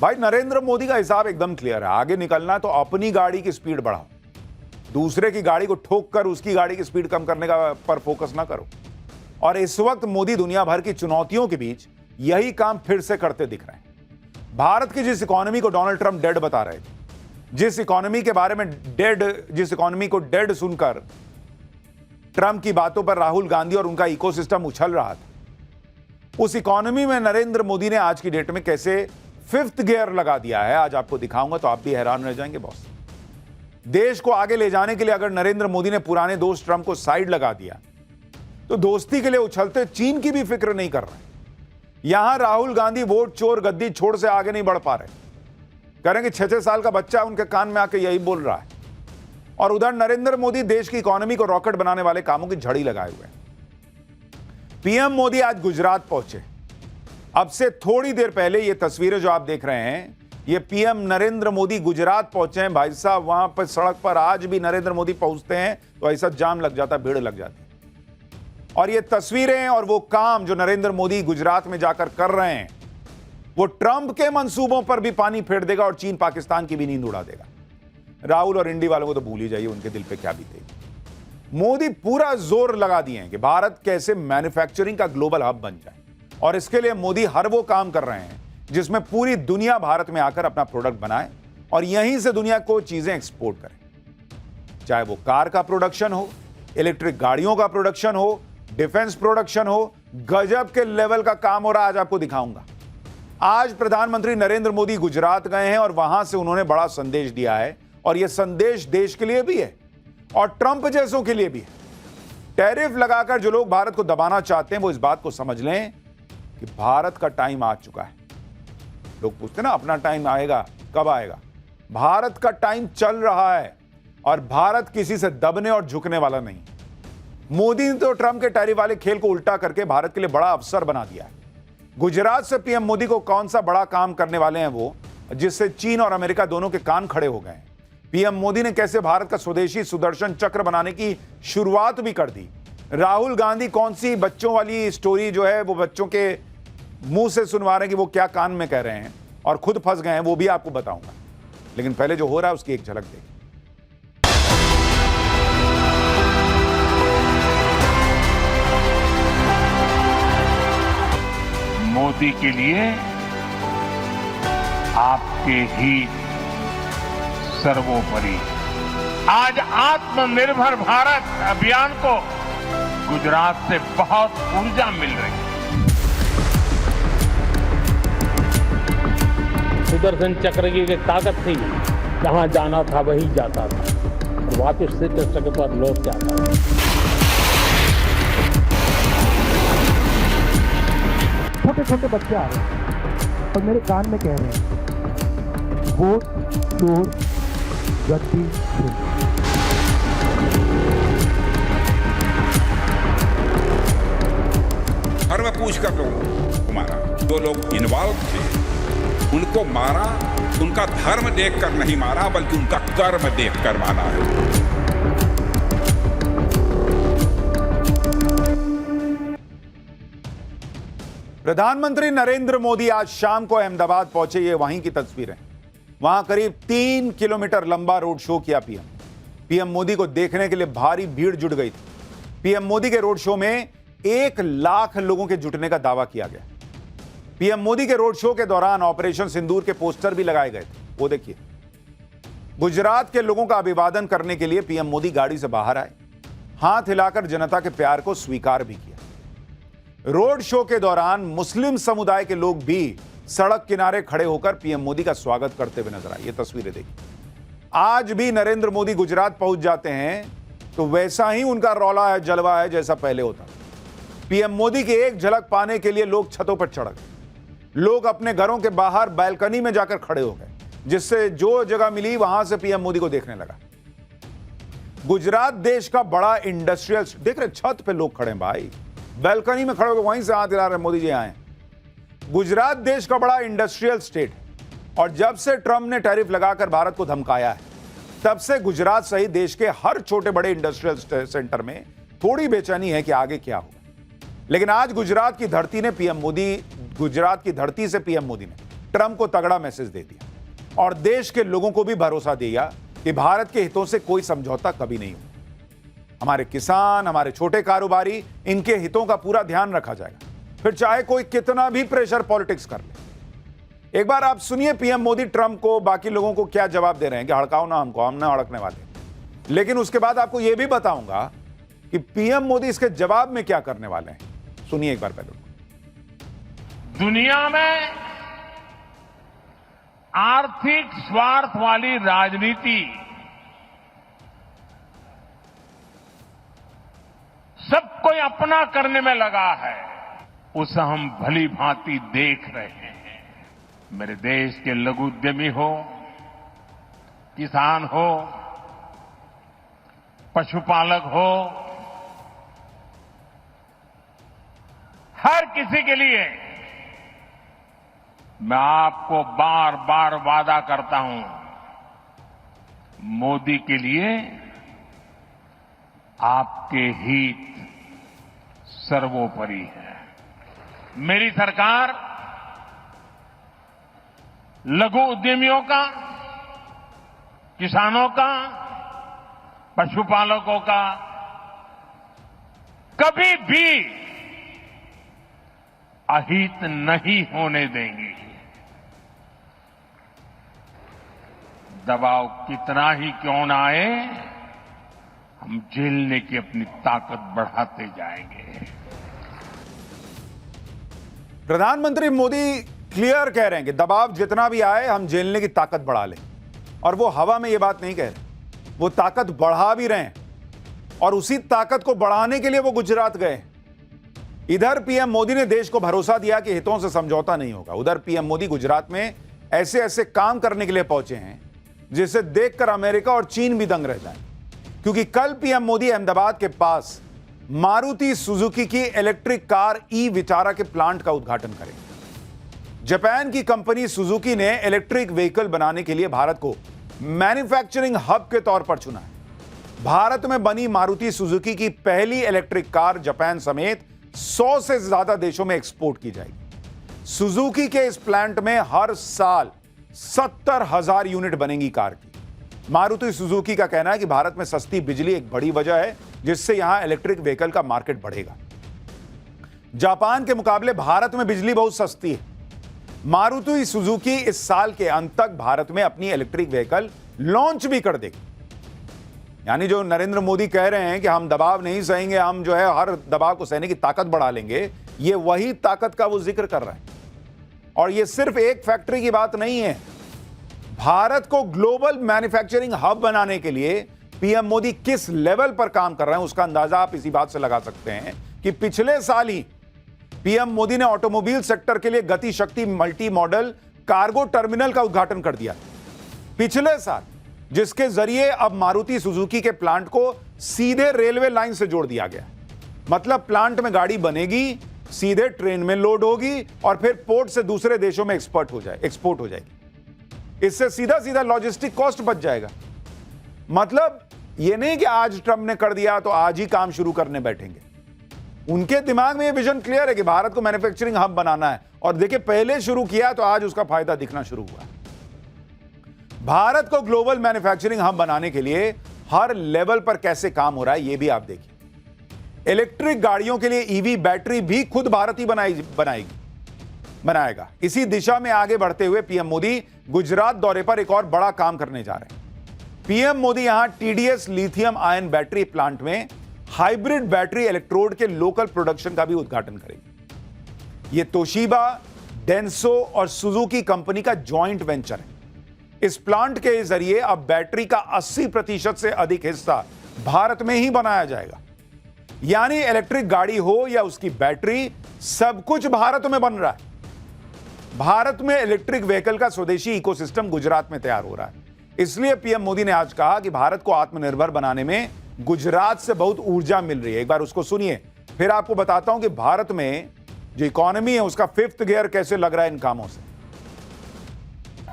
भाई नरेंद्र मोदी का हिसाब एकदम क्लियर है, आगे निकलना है तो अपनी गाड़ी की स्पीड बढ़ाओ, दूसरे की गाड़ी को ठोक कर उसकी गाड़ी की स्पीड कम करने का पर फोकस ना करो। और इस वक्त मोदी दुनिया भर की चुनौतियों के बीच यही काम फिर से करते दिख रहे हैं। भारत की जिस इकोनॉमी को डोनाल्ड ट्रंप डेड बता रहे थे, जिस इकोनॉमी के बारे में जिस इकोनॉमी को डेड सुनकर ट्रंप की बातों पर राहुल गांधी और उनका इकोसिस्टम उछल रहा था, उस इकोनॉमी में नरेंद्र मोदी ने आज की डेट में कैसे फिफ्थ गियर लगा दिया है, आज आपको दिखाऊंगा तो आप भी हैरान रह जाएंगे बॉस। देश को आगे ले जाने के लिए अगर नरेंद्र मोदी ने पुराने दोस्त ट्रंप को साइड लगा दिया तो दोस्ती के लिए उछलते चीन की भी फिक्र नहीं कर रहे। यहां राहुल गांधी वोट चोर गद्दी छोड़ से आगे नहीं बढ़ पा रहे, करेंगे 6-6 साल का बच्चा उनके कान में आके यही बोल रहा है। और उधर नरेंद्र मोदी देश की इकोनॉमी को रॉकेट बनाने वाले कामों की झड़ी लगाए हुए हैं। पीएम मोदी आज गुजरात पहुंचे। अब से थोड़ी देर पहले ये तस्वीरें जो आप देख रहे हैं, ये पीएम नरेंद्र मोदी गुजरात पहुंचे हैं। भाई साहब, वहां पर सड़क पर आज भी नरेंद्र मोदी पहुंचते हैं तो ऐसा जाम लग जाता, भीड़ लग जाती। और ये तस्वीरें और वो काम जो नरेंद्र मोदी गुजरात में जाकर कर रहे हैं, वो ट्रंप के मंसूबों पर भी पानी फेर देगा और चीन पाकिस्तान की भी नींद उड़ा देगा। राहुल और इंडी वालों को तो भूल ही जाइए, उनके दिल पे क्या बीतेगी। मोदी पूरा जोर लगा दिए हैं कि भारत कैसे मैन्युफैक्चरिंग का ग्लोबल हब बन जाए, और इसके लिए मोदी हर वो काम कर रहे हैं जिसमें पूरी दुनिया भारत में आकर अपना प्रोडक्ट बनाए और यहीं से दुनिया को चीजें एक्सपोर्ट करें। चाहे वो कार का प्रोडक्शन हो, इलेक्ट्रिक गाड़ियों का प्रोडक्शन हो, डिफेंस प्रोडक्शन हो, गजब के लेवल का काम हो रहा है। आज आपको दिखाऊंगा। आज प्रधानमंत्री नरेंद्र मोदी गुजरात गए हैं और वहां से उन्होंने बड़ा संदेश दिया है, और यह संदेश देश के लिए भी है और ट्रंप जैसों के लिए भी है। टैरिफ लगाकर जो लोग भारत को दबाना चाहते हैं वो इस बात को समझ लें कि भारत का टाइम आ चुका है। लोग पूछते हैं ना अपना टाइम आएगा, कब आएगा? भारत का टाइम चल रहा है और भारत किसी से दबने और झुकने वाला नहीं। मोदी ने तो ट्रंप के टैरिफ वाले खेल को उल्टा करके भारत के लिए बड़ा अवसर बना दिया है। गुजरात से पीएम मोदी को कौन सा बड़ा काम करने वाले हैं वो, जिससे चीन और अमेरिका दोनों के कान खड़े हो गए हैं। पीएम मोदी ने कैसे भारत का स्वदेशी सुदर्शन चक्र बनाने की शुरुआत भी कर दी। राहुल गांधी कौन सी बच्चों वाली स्टोरी जो है वो बच्चों के मुंह से सुनवा रहे हैं कि वो क्या कान में कह रहे हैं और खुद फंस गए हैं, वो भी आपको बताऊंगा। लेकिन पहले जो हो रहा है उसकी एक झलक देखिए। मोदी के लिए आपके हित सर्वोपरि। आज आत्मनिर्भर भारत अभियान को गुजरात से बहुत ऊर्जा मिल रही है। सुदर्शन चक्र की एक ताकत थी, जहां जाना था वही जाता था और वापस से चक्र के पास लौट के आता था। छोटे छोटे बच्चे आ रहे हैं और मेरे कान में कह रहे हैं वोट चोर गद्दी छीन। धर्म पूछ कर लोगों को मारा। जो लोग इन्वॉल्व थे उनको मारा, उनका धर्म देखकर नहीं मारा बल्कि उनका कर्म देखकर मारा है। प्रधानमंत्री नरेंद्र मोदी आज शाम को अहमदाबाद पहुंचे। ये वहीं की तस्वीर है। वहां करीब 3 किलोमीटर लंबा रोड शो किया पीएम मोदी को देखने के लिए भारी भीड़ जुट गई थी। पीएम मोदी के रोड शो में 1 लाख लोगों के जुटने का दावा किया गया। पीएम मोदी के रोड शो के दौरान ऑपरेशन सिंदूर के पोस्टर भी लगाए गए थे, वो देखिए। गुजरात के लोगों का अभिवादन करने के लिए पीएम मोदी गाड़ी से बाहर आए, हाथ हिलाकर जनता के प्यार को स्वीकार भी किया। रोड शो के दौरान मुस्लिम समुदाय के लोग भी सड़क किनारे खड़े होकर पीएम मोदी का स्वागत करते हुए नजर आए। ये तस्वीरें देखिए। आज भी नरेंद्र मोदी गुजरात पहुंच जाते हैं तो वैसा ही उनका रौला है, जलवा है जैसा पहले होता। पीएम मोदी की एक झलक पाने के लिए लोग छतों पर चढ़ गए। लोग अपने घरों के बाहर बालकनी में जाकर खड़े हो गए, जिससे जो जगह मिली वहां से पीएम मोदी को देखने लगा। गुजरात देश का बड़ा इंडस्ट्रियल, देख रहे छत पे लोग खड़े हैं भाई, बालकनी में खड़े हो वहीं से हाथ हिला रहे मोदी जी आए। गुजरात देश का बड़ा इंडस्ट्रियल स्टेट, और जब से ट्रंप ने टैरिफ लगाकर भारत को धमकाया है, तब से गुजरात सहित देश के हर छोटे बड़े इंडस्ट्रियल सेंटर में थोड़ी बेचैनी है कि आगे क्या होगा। लेकिन आज गुजरात की धरती से पीएम मोदी ने ट्रंप को तगड़ा मैसेज दे दिया और देश के लोगों को भी भरोसा दिया कि भारत के हितों से कोई समझौता कभी नहीं होगा। हमारे किसान, हमारे छोटे कारोबारी, इनके हितों का पूरा ध्यान रखा जाएगा, फिर चाहे कोई कितना भी प्रेशर पॉलिटिक्स कर ले। एक बार आप सुनिए पीएम मोदी ट्रंप को, बाकी लोगों को क्या जवाब दे रहे हैं कि हड़काओ ना हमको, हम ना हड़कने वाले। लेकिन उसके बाद आपको यह भी बताऊंगा कि पीएम मोदी इसके जवाब में क्या करने वाले हैं। सुनिए एक बार पहले। दुनिया में आर्थिक स्वार्थ वाली राजनीति सब कोई अपना करने में लगा है, उसे हम भली भांति देख रहे हैं। मेरे देश के लघु उद्यमी हो, किसान हो, पशुपालक हो, हर किसी के लिए मैं आपको बार बार वादा करता हूं, मोदी के लिए आपके हित सर्वोपरि है। मेरी सरकार लघु उद्यमियों का, किसानों का, पशुपालकों का कभी भी अहित नहीं होने देंगी। दबाव कितना ही क्यों ना आए, हम झेलने की अपनी ताकत बढ़ाते जाएंगे। प्रधानमंत्री मोदी क्लियर कह रहे हैं कि दबाव जितना भी आए हम झेलने की ताकत बढ़ा लें। और वो हवा में ये बात नहीं कह रहे, वो ताकत बढ़ा भी रहे हैं और उसी ताकत को बढ़ाने के लिए वो गुजरात गए। इधर पीएम मोदी ने देश को भरोसा दिया कि हितों से समझौता नहीं होगा, उधर पीएम मोदी गुजरात में ऐसे ऐसे काम करने के लिए पहुंचे हैं जिसे देखकर अमेरिका और चीन भी दंग रह जाए। क्योंकि कल पीएम मोदी अहमदाबाद के पास मारुति सुजुकी की इलेक्ट्रिक कार ई विटारा के प्लांट का उद्घाटन करेंगे। जापान की कंपनी सुजुकी ने इलेक्ट्रिक व्हीकल बनाने के लिए भारत को मैन्युफैक्चरिंग हब के तौर पर चुना है। भारत में बनी मारुति सुजुकी की पहली इलेक्ट्रिक कार जापान समेत 100 से ज्यादा देशों में एक्सपोर्ट की जाएगी। सुजुकी के इस प्लांट में हर साल 70,000 यूनिट बनेंगी कार की। मारुति सुजुकी का कहना है कि भारत में सस्ती बिजली एक बड़ी वजह है जिससे यहां इलेक्ट्रिक व्हीकल का मार्केट बढ़ेगा। जापान के मुकाबले भारत में बिजली बहुत सस्ती है। मारुति सुजुकी इस साल के अंत तक भारत में अपनी इलेक्ट्रिक व्हीकल लॉन्च भी कर देगी। यानी जो नरेंद्र मोदी कह रहे हैं कि हम दबाव नहीं सहेंगे, हम जो है हर दबाव को सहने की ताकत बढ़ा लेंगे, ये वही ताकत का वो जिक्र कर रहा है। और ये सिर्फ एक फैक्ट्री की बात नहीं है। भारत को ग्लोबल मैन्युफैक्चरिंग हब बनाने के लिए पीएम मोदी किस लेवल पर काम कर रहे हैं उसका अंदाजा आप इसी बात से लगा सकते हैं कि पिछले साल ही पीएम मोदी ने ऑटोमोबाइल सेक्टर के लिए गति शक्ति मल्टी मॉडल कार्गो टर्मिनल का उद्घाटन कर दिया पिछले साल, जिसके जरिए अब मारुति सुजुकी के प्लांट को सीधे रेलवे लाइन से जोड़ दिया गया। मतलब प्लांट में गाड़ी बनेगी, सीधे ट्रेन में लोड होगी और फिर पोर्ट से दूसरे देशों में एक्सपोर्ट हो जाएगी। इससे सीधा सीधा लॉजिस्टिक कॉस्ट बच जाएगा। मतलब यह नहीं कि आज ट्रंप ने कर दिया तो आज ही काम शुरू करने बैठेंगे। उनके दिमाग में यह विजन क्लियर है कि भारत को मैन्युफैक्चरिंग हब बनाना है। और देखिए, पहले शुरू किया तो आज उसका फायदा दिखना शुरू हुआ। भारत को ग्लोबल मैन्युफैक्चरिंग हब बनाने के लिए हर लेवल पर कैसे काम हो रहा है यह भी आप देखिए। इलेक्ट्रिक गाड़ियों के लिए ईवी बैटरी भी खुद भारत ही बनाएगा। इसी दिशा में आगे बढ़ते हुए पीएम मोदी गुजरात दौरे पर एक और बड़ा काम करने जा रहे हैं। पीएम मोदी यहां TDS lithium ion battery plant में हाइब्रिड बैटरी इलेक्ट्रोड के लोकल प्रोडक्शन का भी उद्घाटन करेंगे। यह तोशिबा, डेंसो और सुजुकी कंपनी का जॉइंट वेंचर है। इस प्लांट के जरिए अब बैटरी का 80% से अधिक हिस्सा भारत में ही बनाया जाएगा। यानी इलेक्ट्रिक गाड़ी हो या उसकी बैटरी, सब कुछ भारत में बन रहा है। भारत में इलेक्ट्रिक व्हीकल का स्वदेशी इकोसिस्टम गुजरात में तैयार हो रहा है। इसलिए पीएम मोदी ने आज कहा कि भारत को आत्मनिर्भर बनाने में गुजरात से बहुत ऊर्जा मिल रही है। एक बार उसको सुनिए, फिर आपको बताता हूं कि भारत में जो इकोनॉमी है उसका 5th गियर कैसे लग रहा है इन कामों से।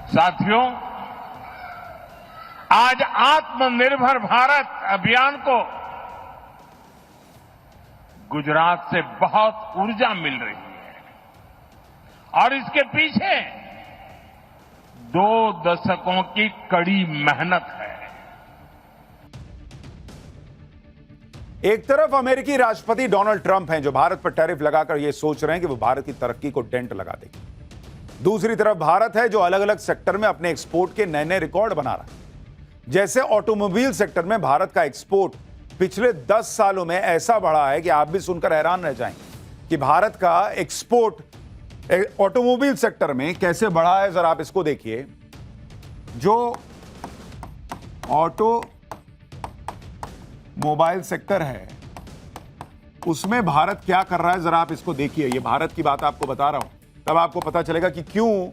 साथियों, आज आत्मनिर्भर भारत अभियान को गुजरात से बहुत ऊर्जा मिल रही है और इसके पीछे 2 दशकों की कड़ी मेहनत है। एक तरफ अमेरिकी राष्ट्रपति डोनाल्ड ट्रंप हैं जो भारत पर टैरिफ लगाकर यह सोच रहे हैं कि वो भारत की तरक्की को डेंट लगा देंगे। दूसरी तरफ भारत है जो अलग अलग सेक्टर में अपने एक्सपोर्ट के नए नए रिकॉर्ड बना रहा है। जैसे ऑटोमोबाइल सेक्टर में भारत का एक्सपोर्ट पिछले 10 सालों में ऐसा बढ़ा है कि आप भी सुनकर हैरान रह जाएंगे कि भारत का एक्सपोर्ट ऑटोमोबाइल सेक्टर में कैसे बढ़ा है। जरा आप इसको देखिए, जो ऑटो मोबाइल सेक्टर है उसमें भारत क्या कर रहा है, जरा आप इसको देखिए। ये भारत की बात आपको बता रहा हूं, तब आपको पता चलेगा कि क्यों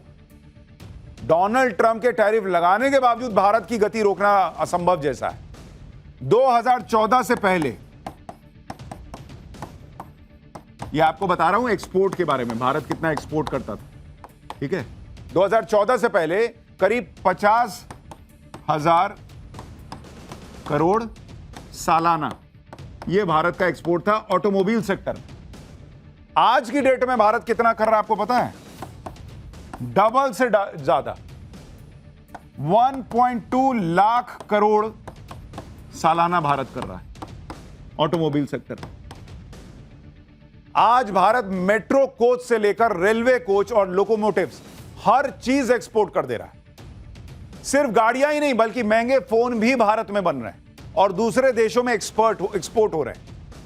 डोनाल्ड ट्रंप के टैरिफ लगाने के बावजूद भारत की गति रोकना असंभव जैसा है। 2014 से पहले, ये आपको बता रहा हूं एक्सपोर्ट के बारे में, भारत कितना एक्सपोर्ट करता था, ठीक है। 2014 से पहले करीब 50,000 करोड़ सालाना ये भारत का एक्सपोर्ट था ऑटोमोबाइल सेक्टर में। आज की डेट में भारत कितना कर रहा है आपको पता है? डबल से ज्यादा, 1.2 लाख करोड़ सालाना भारत कर रहा है ऑटोमोबाइल सेक्टर में। आज भारत मेट्रो कोच से लेकर रेलवे कोच और लोकोमोटिव्स हर चीज एक्सपोर्ट कर दे रहा है। सिर्फ गाड़ियां ही नहीं बल्कि महंगे फोन भी भारत में बन रहे हैं और दूसरे देशों में एक्सपोर्ट हो रहे हैं।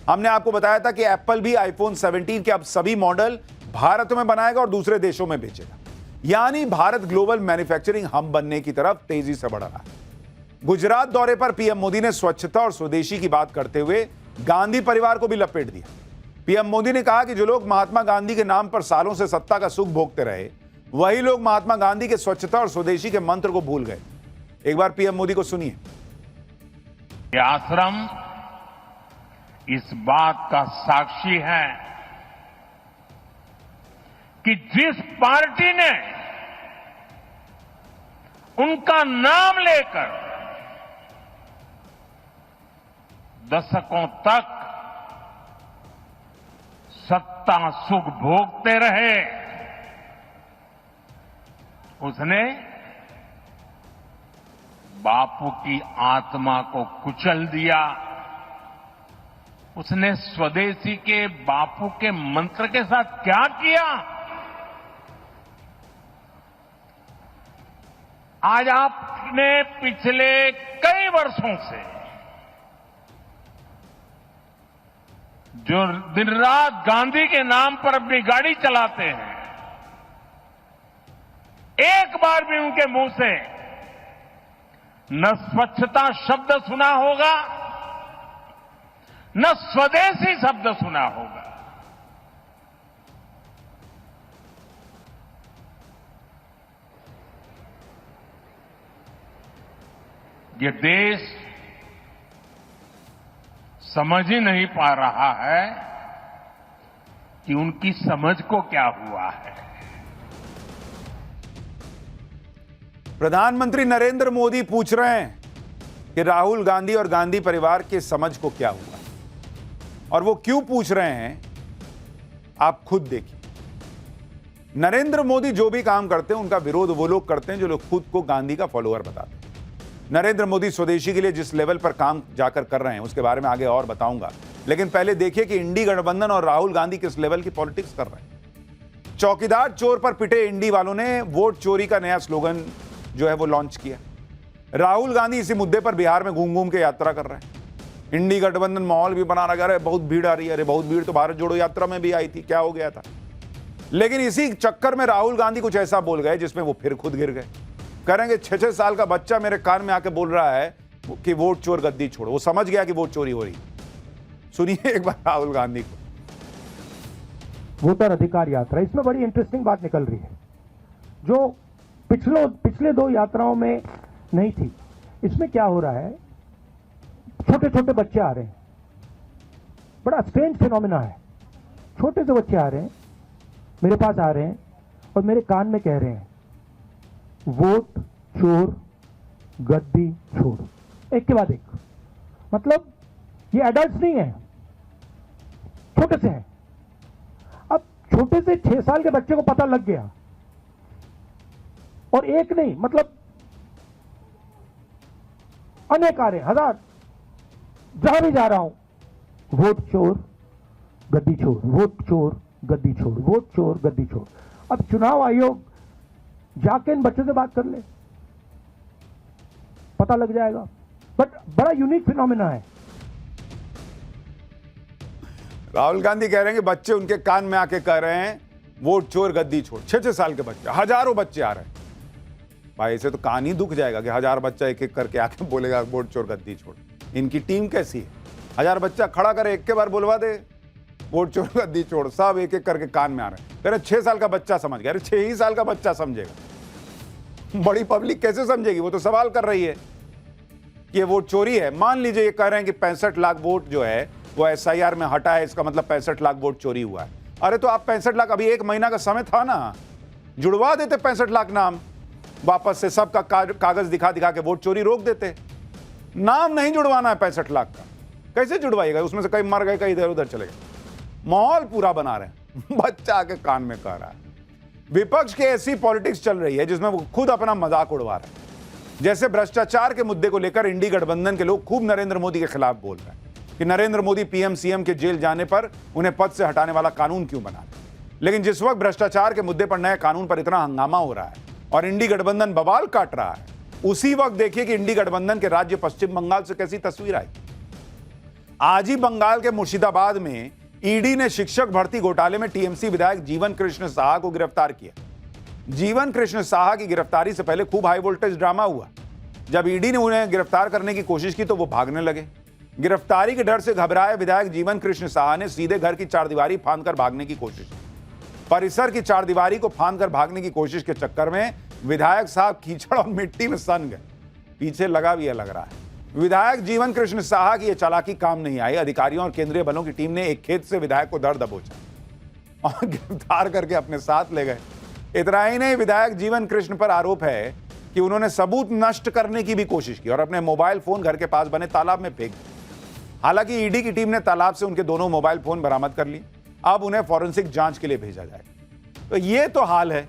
हमने आपको बताया था कि एप्पल भी आईफोन 17 के अब सभी मॉडल भारत में बनाएगा और दूसरे देशों में बेचेगा। यानी भारत ग्लोबल मैन्युफैक्चरिंग हब बनने की तरफ तेजी से बढ़ रहा है। गुजरात दौरे पर पीएम मोदी ने स्वच्छता और स्वदेशी की बात करते हुए गांधी परिवार को भी लपेट दिया। पीएम मोदी ने कहा कि जो लोग महात्मा गांधी के नाम पर सालों से सत्ता का सुख भोगते रहे, वही लोग महात्मा गांधी के स्वच्छता और स्वदेशी के मंत्र को भूल गए। एक बार पीएम मोदी को सुनिए। ये आश्रम इस बात का साक्षी है कि जिस पार्टी ने उनका नाम लेकर दशकों तक सत्ता सुख भोगते रहे, उसने बापू की आत्मा को कुचल दिया। उसने स्वदेशी के बापू के मंत्र के साथ क्या किया? आज आपने पिछले कई वर्षों से जो दिन रात गांधी के नाम पर अपनी गाड़ी चलाते हैं, एक बार भी उनके मुंह से न स्वच्छता शब्द सुना होगा, न स्वदेशी शब्द सुना होगा। ये देश समझ ही नहीं पा रहा है कि उनकी समझ को क्या हुआ है। प्रधानमंत्री नरेंद्र मोदी पूछ रहे हैं कि राहुल गांधी और गांधी परिवार के समझ को क्या हुआ, और वो क्यों पूछ रहे हैं आप खुद देखिए। नरेंद्र मोदी जो भी काम करते हैं उनका विरोध वो लोग करते हैं जो लोग खुद को गांधी का फॉलोअर बताते हैं। नरेंद्र मोदी स्वदेशी के लिए जिस लेवल पर काम जाकर कर रहे हैं उसके बारे में आगे और बताऊंगा, लेकिन पहले देखिए कि इंडी गठबंधन और राहुल गांधी किस लेवल की पॉलिटिक्स कर रहे हैं। चौकीदार चोर पर पिटे इंडी वालों ने वोट चोरी का नया स्लोगन जो है वो लॉन्च किया। राहुल गांधी इसी मुद्दे पर बिहार में घूम घूम के यात्रा कर रहे हैं। इंडी गठबंधन माहौल भी बना रहा है, बहुत भीड़ आ रही है। अरे बहुत भीड़ तो भारत जोड़ो यात्रा में भी आई थी, क्या हो गया था? लेकिन इसी चक्कर में राहुल गांधी कुछ ऐसा बोल गए जिसमें वो फिर खुद गिर गए। करेंगे 6-6 साल का बच्चा मेरे कान में आके बोल रहा है कि वोट चोर गद्दी छोड़ो। वो समझ गया कि वोट चोरी हो रही। सुनिए एक बार राहुल गांधी को। वोटर अधिकार यात्रा, इसमें बड़ी इंटरेस्टिंग बात निकल रही है जो पिछले 2 यात्राओं में नहीं थी। इसमें क्या हो रहा है, छोटे छोटे बच्चे आ रहे हैं, बड़ा स्ट्रेंज फिनोमिना है। छोटे से बच्चे आ रहे हैं, मेरे पास आ रहे हैं और मेरे कान में कह रहे हैं वोट चोर गद्दी छोड़, एक के बाद एक। मतलब ये एडल्ट्स नहीं है, छोटे से हैं। अब छोटे से 6 साल के बच्चे को पता लग गया और एक नहीं, मतलब अनेक आ रहे हैं, हजार। जहां भी जा रहा हूं, वोट चोर गद्दी छोड़, वोट चोर गद्दी छोड़, वोट चोर गद्दी छोड़। अब चुनाव आयोग जाके इन बच्चों से बात कर ले, पता लग जाएगा। बट बड़ा यूनिक फिनोमिना है। राहुल गांधी कह रहे हैं कि बच्चे उनके कान में आके कह रहे हैं वोट चोर गद्दी छोड़। 6-6 साल के बच्चे, हजारों बच्चे आ रहे हैं भाई। ऐसे तो कान ही दुख जाएगा कि 1000 बच्चा एक एक करके आके बोलेगा वोट चोर गद्दी छोड़। इनकी टीम कैसी है? 1000 बच्चा खड़ा करे, एक के बार बुलवा दे वोट चोर गद्दी छोड़, सब एक एक करके कान में आ रहे हैं। कह रहे 6 साल का बच्चा समझ गया। अरे 6 ही साल का बच्चा समझेगा, बड़ी पब्लिक कैसे समझेगी? वो तो सवाल कर रही है कि ये वोट चोरी है। मान लीजिए ये कह रहे हैं कि 65 लाख वोट जो है वो SIR में हटा है, इसका मतलब 65 लाख वोट चोरी हुआ है। अरे तो आप 65 लाख, अभी 1 महीना का समय था ना, जुड़वा देते 65 लाख नाम वापस से, सबका कागज दिखा दिखा के वोट चोरी रोक देते। नाम नहीं जुड़वाना है 65 लाख का, कैसे जुड़वाइएगा? उसमें से कई मर गए, कई इधर उधर चले गए। माहौल पूरा बना रहे हैं, बच्चा आके कान में कह रहा है। विपक्ष की ऐसी पॉलिटिक्स चल रही है जिसमें वो खुद अपना मजाक उड़वा रहे हैं। जैसे भ्रष्टाचार के मुद्दे को लेकर इंडी गठबंधन के लोग खूब नरेंद्र मोदी के खिलाफ बोल रहे हैं कि नरेंद्र मोदी PM CM के जेल जाने पर उन्हें पद से हटाने वाला कानून क्यों बना रहे। लेकिन जिस वक्त भ्रष्टाचार के मुद्दे पर नए कानून पर इतना हंगामा हो रहा है और इंडी गठबंधन बवाल काट रहा है, उसी वक्त देखिए कि इंडी गठबंधन के राज्य पश्चिम बंगाल से कैसी तस्वीर आई। आज ही बंगाल के मुर्शिदाबाद में ईडी ने शिक्षक भर्ती घोटाले में TMC विधायक जीवन कृष्ण साहा को गिरफ्तार किया। जीवन कृष्ण साहा की गिरफ्तारी से पहले खूब हाई वोल्टेज ड्रामा हुआ। जब ईडी ने उन्हें गिरफ्तार करने की कोशिश की तो वो भागने लगे। गिरफ्तारी के डर से घबराए विधायक जीवन कृष्ण साहा ने सीधे घर की चारदीवारी फांदकर भागने की कोशिश की। परिसर की चारदीवारी को फांदकर भागने की कोशिश के चक्कर में विधायक साहब कीचड़ और मिट्टी में सन गए। पीछे लगा भी लग रहा है। विधायक जीवन कृष्ण साहा की यह चालाकी काम नहीं आई। अधिकारियों और केंद्रीय बलों की टीम ने एक खेत से विधायक को धर दबोचा और गिरफ्तार करके अपने साथ ले गए। इतना ही नहीं, विधायक जीवन कृष्ण पर आरोप है कि उन्होंने सबूत नष्ट करने की भी कोशिश की और अपने मोबाइल फोन घर के पास बने तालाब में फेंक दिए। हालांकि ईडी की टीम ने तालाब से उनके दोनों मोबाइल फोन बरामद कर लिए। अब उन्हें फॉरेंसिक जांच के लिए भेजा जाएगा। तो ये तो हाल है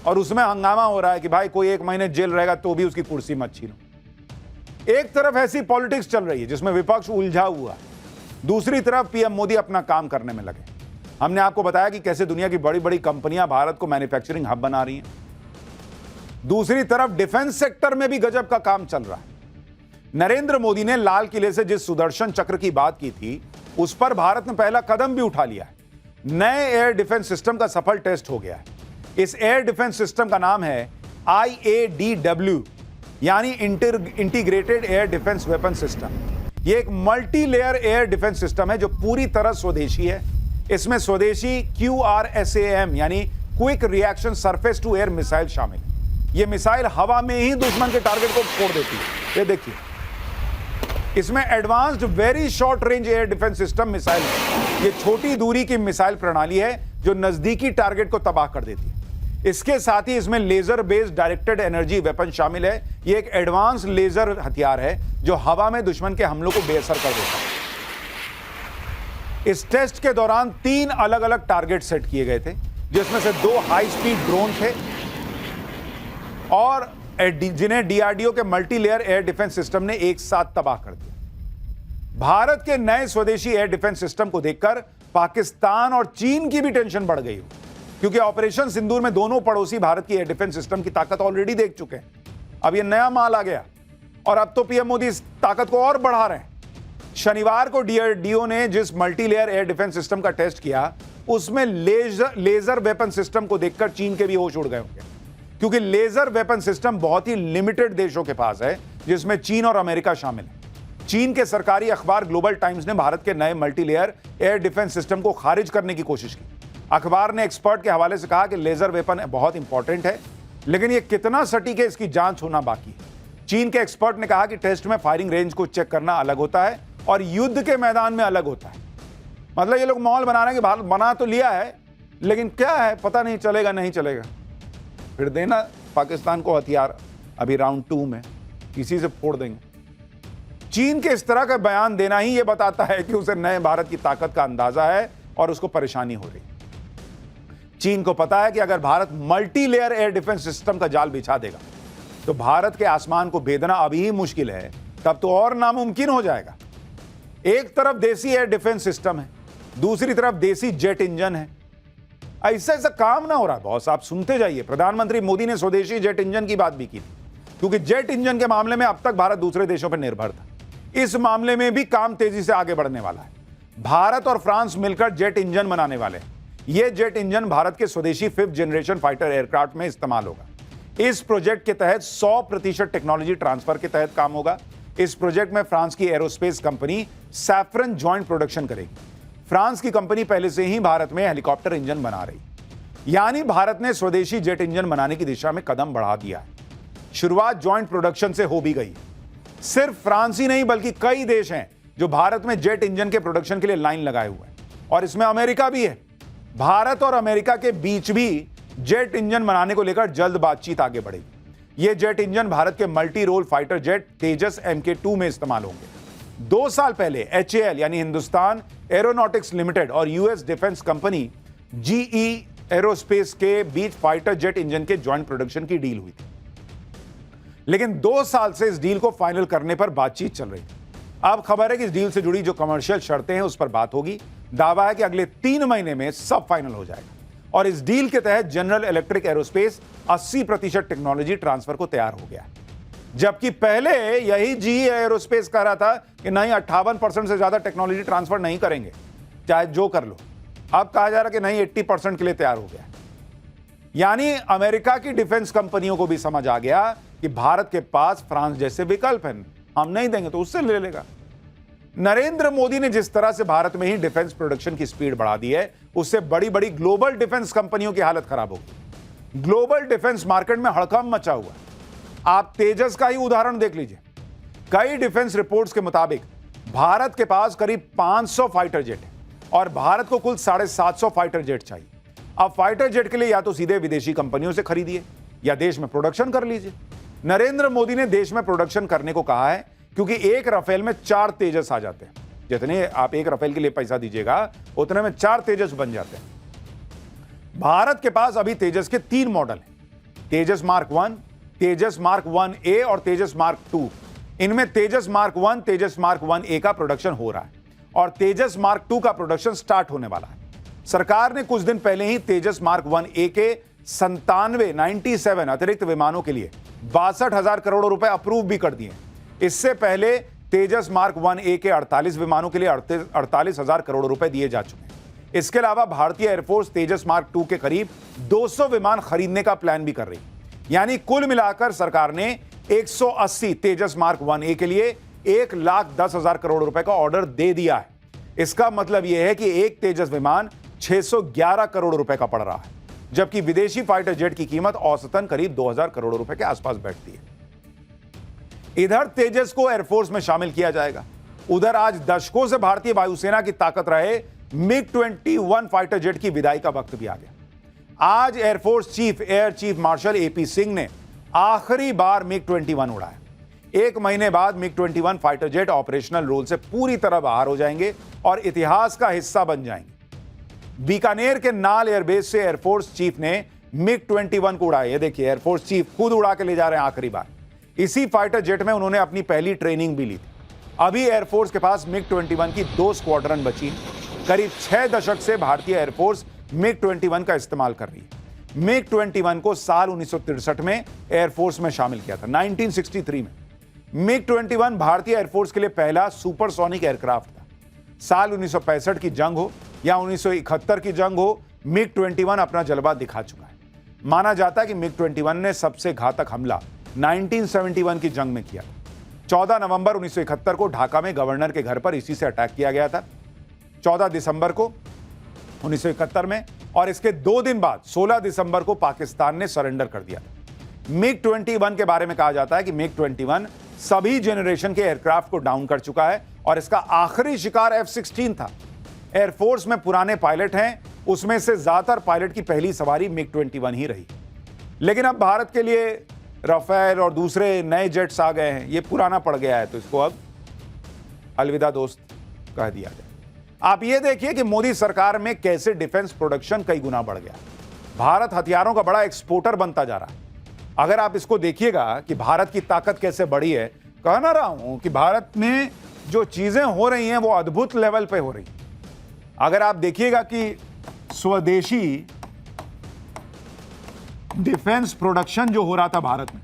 और उसमें हंगामा हो रहा है कि भाई कोई 1 महीने जेल रहेगा तो भी उसकी कुर्सी मत छीनो। एक तरफ ऐसी पॉलिटिक्स चल रही है जिसमें विपक्ष उलझा हुआ है, दूसरी तरफ PM मोदी अपना काम करने में लगे। हमने आपको बताया कि कैसे दुनिया की बड़ी बड़ी कंपनियां भारत को मैन्युफैक्चरिंग हब बना रही हैं। दूसरी तरफ डिफेंस सेक्टर में भी गजब का काम चल रहा है। नरेंद्र मोदी ने लाल किले से जिस सुदर्शन चक्र की बात की थी, उस पर भारत ने पहला कदम भी उठा लिया है। नए एयर डिफेंस सिस्टम का सफल टेस्ट हो गया है। इस एयर डिफेंस सिस्टम का नाम है IADW, यानी integrated air defence weapon system. यह एक multi layer air defence system है जो पूरी तरह स्वदेशी है। इसमें स्वदेशी QRSAM यानी quick reaction surface to air missile शामिल है। यह मिसाइल हवा में ही दुश्मन के टारगेट को फोड़ देती है। ये देखिए, इसमें advanced very short range air defence system missile है। यह छोटी दूरी की मिसाइल प्रणाली है जो नजदीकी टारगेट को तबाह कर देती है। इसके साथ ही इसमें laser based directed energy weapon शामिल है। यह एक एडवांस लेजर हथियार है जो हवा में दुश्मन के हमलों को बेअसर कर देता है। इस टेस्ट के दौरान 3 अलग अलग टारगेट सेट किए गए थे, जिसमें से 2 हाई स्पीड ड्रोन थे और जिन्हें DRDO के multi layer air defence system ने एक साथ तबाह कर दिया। भारत के नए स्वदेशी एयर डिफेंस सिस्टम को देखकर पाकिस्तान और चीन की भी टेंशन बढ़ गई हो, क्योंकि ऑपरेशन सिंदूर में दोनों पड़ोसी भारत की एयर डिफेंस सिस्टम की ताकत ऑलरेडी देख चुके हैं। अब यह नया माल आ गया और अब तो PM मोदी इस ताकत को और बढ़ा रहे हैं। शनिवार को DRDO ने जिस multi layer air defence system का टेस्ट किया, उसमें लेजर वेपन सिस्टम को देखकर चीन के भी होश उड़ गए होंगे, क्योंकि लेजर वेपन सिस्टम बहुत ही लिमिटेड देशों के पास है, जिसमें चीन और अमेरिका शामिल है। चीन के सरकारी अखबार ग्लोबल टाइम्स ने भारत के नए multi layer air defence system को खारिज करने की कोशिश की। अखबार ने एक्सपर्ट के हवाले से कहा कि लेजर वेपन बहुत इंपॉर्टेंट है, लेकिन यह कितना सटीक है इसकी जांच होना बाकी है। चीन के एक्सपर्ट ने कहा कि टेस्ट में फायरिंग रेंज को चेक करना अलग होता है और युद्ध के मैदान में अलग होता है। मतलब ये लोग माहौल बना रहे हैं कि भारत बना तो लिया है, लेकिन क्या है पता नहीं चलेगा, नहीं चलेगा। फिर देना पाकिस्तान को हथियार अभी राउंड 2 में किसी से फोड़ देंगे। चीन के इस तरह का बयान देना ही यह बताता है कि उसे नए भारत की ताकत का अंदाजा है और उसको परेशानी हो रही है। चीन को पता है कि अगर Bharat multi layer air defence system का जाल बिछा देगा तो भारत के आसमान को भेदना अभी ही मुश्किल है, तब तो और नामुमकिन हो जाएगा। एक तरफ देसी एयर डिफेंस सिस्टम है, दूसरी तरफ देसी जेट इंजन है। ऐसा ऐसा काम ना हो रहा बॉस, आप सुनते जाइए। प्रधानमंत्री मोदी ने स्वदेशी जेट इंजन की बात भी की थी, क्योंकि जेट इंजन के मामले में अब तक भारत दूसरे देशों पर निर्भर था। इस मामले में भी काम तेजी से आगे बढ़ने वाला है। भारत और फ्रांस मिलकर जेट इंजन बनाने वाले हैं। यह जेट इंजन भारत के स्वदेशी 5th जनरेशन फाइटर एयरक्राफ्ट में इस्तेमाल होगा। इस प्रोजेक्ट के तहत 100% टेक्नोलॉजी ट्रांसफर के तहत काम होगा। इस प्रोजेक्ट में फ्रांस की aerospace company saffron joint production करेगी। फ्रांस की कंपनी पहले से ही भारत में हेलीकॉप्टर इंजन बना रही, यानी भारत ने स्वदेशी जेट इंजन बनाने की दिशा में कदम बढ़ा दिया है। शुरुआत जॉइंट प्रोडक्शन से हो भी गई। सिर्फ फ्रांस ही नहीं बल्कि कई देश हैं जो भारत में जेट इंजन के प्रोडक्शन के लिए लाइन लगाए हुए हैं, और इसमें अमेरिका भी है। भारत और अमेरिका के बीच भी जेट इंजन बनाने को लेकर जल्द बातचीत आगे बढ़ेगी। ये जेट इंजन भारत के मल्टी रोल फाइटर जेट तेजस MK2 में इस्तेमाल होंगे। 2 साल पहले HAL यानी हिंदुस्तान एरोनॉटिक्स लिमिटेड और US defence company GE aerospace के बीच फाइटर जेट इंजन के ज्वाइंट प्रोडक्शन की डील हुई थी, लेकिन 2 साल से इस डील को फाइनल करने पर बातचीत चल रही थी। अब खबर है कि इस डील से जुड़ी जो कमर्शियल शर्तें हैं उस पर बात होगी। दावा है कि अगले 3 महीने में सब फाइनल हो जाएगा, और इस डील के तहत general electric aerospace 80% technology transfer को तैयार हो गया, जबकि पहले यही GE एरोस्पेस कह रहा था कि नहीं 58% से ज्यादा टेक्नोलॉजी ट्रांसफर नहीं करेंगे, चाहे जो कर लो। अब कहा जा रहा कि नहीं 80% के लिए तैयार हो गया। यानी अमेरिका की डिफेंस कंपनियों को भी समझ आ गया कि भारत के पास फ्रांस जैसे विकल्प हैं, हम नहीं देंगे तो उससे ले लेगा। नरेंद्र मोदी ने जिस तरह से भारत में ही डिफेंस प्रोडक्शन की स्पीड बढ़ा दी है, उससे बड़ी बड़ी ग्लोबल डिफेंस कंपनियों की हालत खराब होगी। ग्लोबल डिफेंस मार्केट में हड़कंप मचा हुआ है। आप तेजस का ही उदाहरण देख लीजिए। कई डिफेंस रिपोर्ट्स के मुताबिक भारत के पास करीब 500 फाइटर जेट है, और भारत को कुल 750 फाइटर जेट चाहिए। अब फाइटर जेट के लिए या तो सीधे विदेशी कंपनियों से खरीदिए या देश में प्रोडक्शन कर लीजिए। नरेंद्र मोदी ने देश में प्रोडक्शन करने को कहा है, क्योंकि एक राफेल में 4 तेजस आ जाते हैं। जितने आप एक राफेल के लिए पैसा दीजिएगा उतने में 4 तेजस बन जाते हैं। भारत के पास अभी तेजस के 3 मॉडल हैं, तेजस मार्क 1, तेजस मार्क 1A और तेजस मार्क 2। इनमें तेजस मार्क 1, तेजस मार्क 1A का प्रोडक्शन हो रहा है, और तेजस मार्क 2 का प्रोडक्शन स्टार्ट होने वाला है। सरकार ने कुछ दिन पहले ही तेजस मार्क 1A के 97 अतिरिक्त विमानों के लिए 62,000 करोड़ रुपए अप्रूव भी कर दिए। इससे पहले तेजस मार्क 1A के 48 विमानों के लिए 48,000 करोड़ रुपए दिए जा चुके हैं। इसके अलावा भारतीय एयरफोर्स तेजस मार्क 2 के करीब 200 विमान खरीदने का प्लान भी कर रही है। यानी कुल मिलाकर सरकार ने 180 तेजस मार्क 1A के लिए 1,10,000 करोड़ रुपए का ऑर्डर दे दिया है। इसका मतलब यह है कि एक तेजस विमान 611 करोड़ रुपए का पड़ रहा है, जबकि विदेशी फाइटर जेट की कीमत औसतन करीब 2,000 करोड़ रुपए के आसपास बैठती है। इधर तेजस को एयरफोर्स में शामिल किया जाएगा, उधर आज दशकों से भारतीय वायुसेना की ताकत रहे MiG-21 फाइटर जेट की विदाई का वक्त भी आ गया। आज air force chief air chief marshal AP Singh ने आखिरी बार MiG-21 उड़ाया। 1 महीने बाद MiG-21 fighter jet operational role से पूरी तरह बाहर हो जाएंगे और इतिहास का हिस्सा बन जाएंगे। बीकानेर के नाल एयरबेस से एयरफोर्स चीफ ने MiG-21 को उड़ाया। ये देखिए, एयरफोर्स चीफ खुद उड़ा के ले जा रहे हैं आखिरी बार। इसी फाइटर जेट में उन्होंने अपनी पहली ट्रेनिंग भी ली थी। अभी एयरफोर्स के पास MiG-21 की 2 स्क्वाड्रन बची हैं। करीब 6 दशक से भारतीय एयरफोर्स MiG-21 का इस्तेमाल कर रही है। MiG-21 को साल 1963 में एयरफोर्स में शामिल किया था, 1963 में। MiG-21 भारतीय एयरफोर्स के लिए पहला सुपरसोनिक एयरक्राफ्ट था। साल 1965 की जंग हो या 1971 की जंग हो, MiG-21 अपना जलवा दिखा चुका है। माना जाता है कि MiG-21 ने सबसे घातक हमला 1971 की जंग में किया। 14 नवंबर 1971 को ढाका में गवर्नर के घर पर इसी से अटैक किया गया था, 14 दिसंबर को 1971 में, और इसके 2 दिन बाद 16 दिसंबर को पाकिस्तान ने सरेंडर कर दिया था। MiG-21 के बारे में कहा जाता है कि MiG-21 सभी जेनरेशन के एयरक्राफ्ट को डाउन कर चुका है और इसका आखिरी शिकार F-16 था। एयरफोर्स में पुराने पायलट हैं, उसमें से ज्यादातर पायलट की पहली सवारी MiG-21 ही रही। लेकिन अब भारत के लिए राफेल और दूसरे नए जेट्स आ गए हैं, ये पुराना पड़ गया है, तो इसको अब अलविदा दोस्त कह दिया जाए। आप ये देखिए कि मोदी सरकार में कैसे डिफेंस प्रोडक्शन कई गुना बढ़ गया। भारत हथियारों का बड़ा एक्सपोर्टर बनता जा रहा है। अगर आप इसको देखिएगा कि भारत की ताकत कैसे बढ़ी है, कह ना रहा हूं कि भारत में जो चीजें हो रही हैं वो अद्भुत लेवल पे हो रही हैं। अगर आप देखिएगा कि स्वदेशी डिफेंस प्रोडक्शन जो हो रहा था भारत में,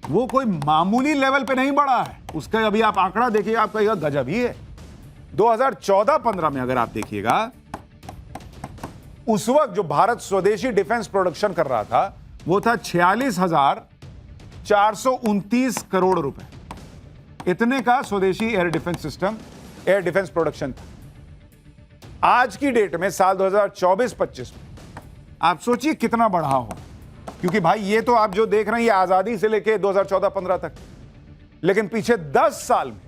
वो कोई मामूली लेवल पे नहीं बढ़ा है। उसका अभी आप आंकड़ा देखिए, आप कहिएगा गजब ही है। 2014-15 में अगर आप देखिएगा, उस वक्त जो भारत स्वदेशी डिफेंस प्रोडक्शन कर रहा था वो था 46,429 करोड़ रुपए। इतने का स्वदेशी air defence system, air defence production था। आज की डेट में साल 2024-25 में आप सोचिए कितना बढ़ा हो, क्योंकि भाई ये तो आप जो देख रहे हैं ये आजादी से लेके 2014-15 तक, लेकिन पीछे 10 साल में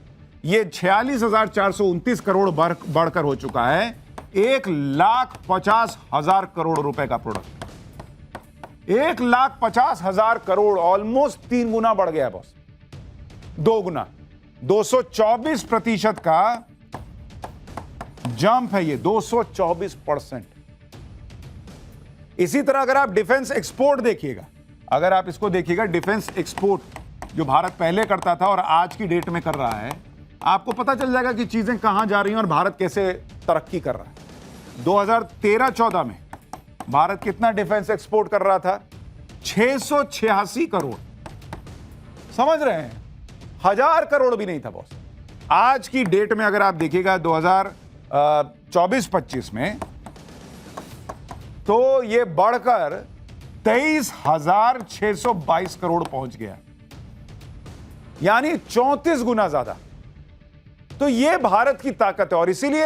ये 46,429 करोड़ बढ़कर हो चुका है 1,50,000 करोड़ रुपए का प्रोडक्ट। 1,50,000 करोड़, ऑलमोस्ट 3 गुना बढ़ गया बॉस, 2 गुना, 224% का जंप है ये, 224%। इसी तरह अगर आप डिफेंस एक्सपोर्ट देखिएगा, अगर आप इसको देखिएगा, डिफेंस एक्सपोर्ट जो भारत पहले करता था और आज की डेट में कर रहा है, आपको पता चल जाएगा कि चीजें कहां जा रही हैं और भारत कैसे तरक्की कर रहा है। 2013-14 में भारत कितना डिफेंस एक्सपोर्ट कर रहा था? 686 करोड़। समझ रहे हैं? 1000 करोड़ भी नहीं था बॉस। आज की डेट में अगर आप देखिएगा 2024-25 में, तो ये बढ़कर 23,622 करोड़ पहुंच गया, यानी 34 गुना ज्यादा। तो ये भारत की ताकत है। और इसीलिए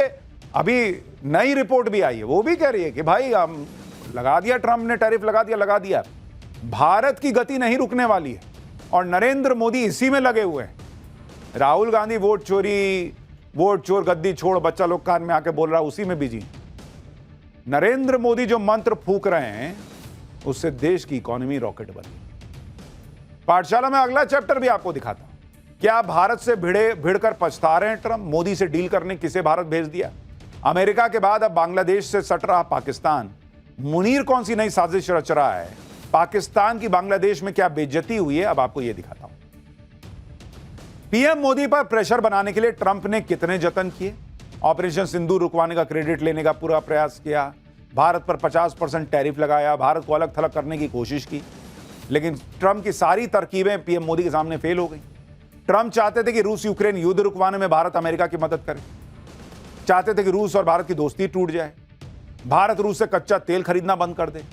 अभी नई रिपोर्ट भी आई है, वो भी कह रही है कि भाई हम लगा दिया, ट्रंप ने टैरिफ लगा दिया, भारत की गति नहीं रुकने वाली है। और नरेंद्र मोदी इसी में लगे हुए हैं। राहुल गांधी वोट चोर, गद्दी छोड़, बच्चा लोग कान में आके बोल रहा, उसी में बिजी। नरेंद्र मोदी जो मंत्र फूंक रहे हैं, उससे देश की इकोनॉमी रॉकेट बनी। पाठशाला में अगला चैप्टर भी आपको दिखाता हूं। क्या भारत से भिड़कर पछता रहे हैं ट्रंप? मोदी से डील करने किसे भारत भेज दिया? अमेरिका के बाद अब बांग्लादेश से सट रहा पाकिस्तान। मुनीर कौन सी नई साजिश रच रहा है? पाकिस्तान की बांग्लादेश में क्या बेइज्जती हुई है? अब आपको यह दिखाता हूं। पीएम मोदी पर प्रेशर बनाने के लिए ट्रंप ने कितने जतन किए? ऑपरेशन सिंदूर रुकवाने का क्रेडिट लेने का पूरा प्रयास किया, भारत पर 50% टैरिफ लगाया, भारत को अलग थलग करने की कोशिश की, लेकिन ट्रंप की सारी तरकीबें पीएम मोदी के सामने फेल हो गई। ट्रंप चाहते थे कि रूस यूक्रेन युद्ध रुकवाने में भारत अमेरिका की मदद करे, चाहते थे कि रूस और भारत की दोस्ती टूट जाए, भारत रूस से कच्चा तेल खरीदना बंद कर दे।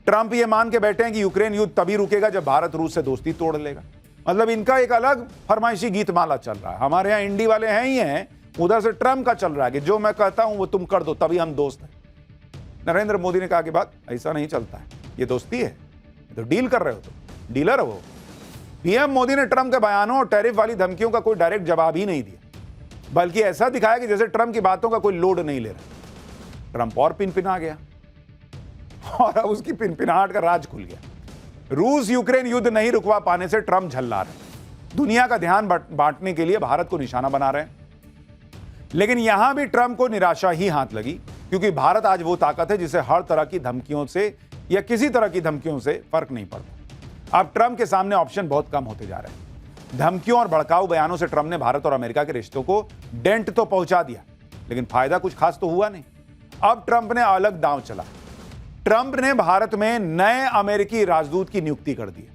ट्रंप ये मान के बैठे हैं कि यूक्रेन युद्ध तभी रुकेगा जब भारत रूस से दोस्ती तोड़ लेगा। मतलब इनका एक अलग फरमाइशी गीतमाला चल रहा है। हमारे यहाँ इंडी वाले हैं ही हैं, उधर से ट्रंप का चल रहा है कि जो मैं कहता हूं वो तुम कर दो, तभी हम दोस्त हैं। नरेंद्र मोदी ने कहा कि बात ऐसा नहीं चलता है, ये दोस्ती है, तो डील कर रहे हो, तो डीलर है वो। पीएम मोदी ने ट्रंप के बयानों और टैरिफ वाली धमकियों का कोई डायरेक्ट जवाब ही नहीं दिया, बल्कि ऐसा दिखाया कि जैसे ट्रंप की बातों का कोई लोड नहीं ले रहा। ट्रंप और पिनपिना गया और अब उसकी पिनपिनाहट का राज खुल गया। रूस यूक्रेन युद्ध नहीं रुकवा पाने से ट्रंप झल्ला रहे, दुनिया का ध्यान बांटने के लिए भारत को निशाना बना रहे हैं। लेकिन यहां भी ट्रंप को निराशा ही हाथ लगी, क्योंकि भारत आज वो ताकत है जिसे हर तरह की धमकियों से या किसी तरह की धमकियों से फर्क नहीं पड़ता। अब ट्रंप के सामने ऑप्शन बहुत कम होते जा रहे हैं। धमकियों और भड़काऊ बयानों से ट्रंप ने भारत और अमेरिका के रिश्तों को डेंट तो पहुंचा दिया, लेकिन फायदा कुछ खास तो हुआ नहीं। अब ट्रंप ने अलग दांव चला। ट्रंप ने भारत में नए अमेरिकी राजदूत की नियुक्ति कर दी।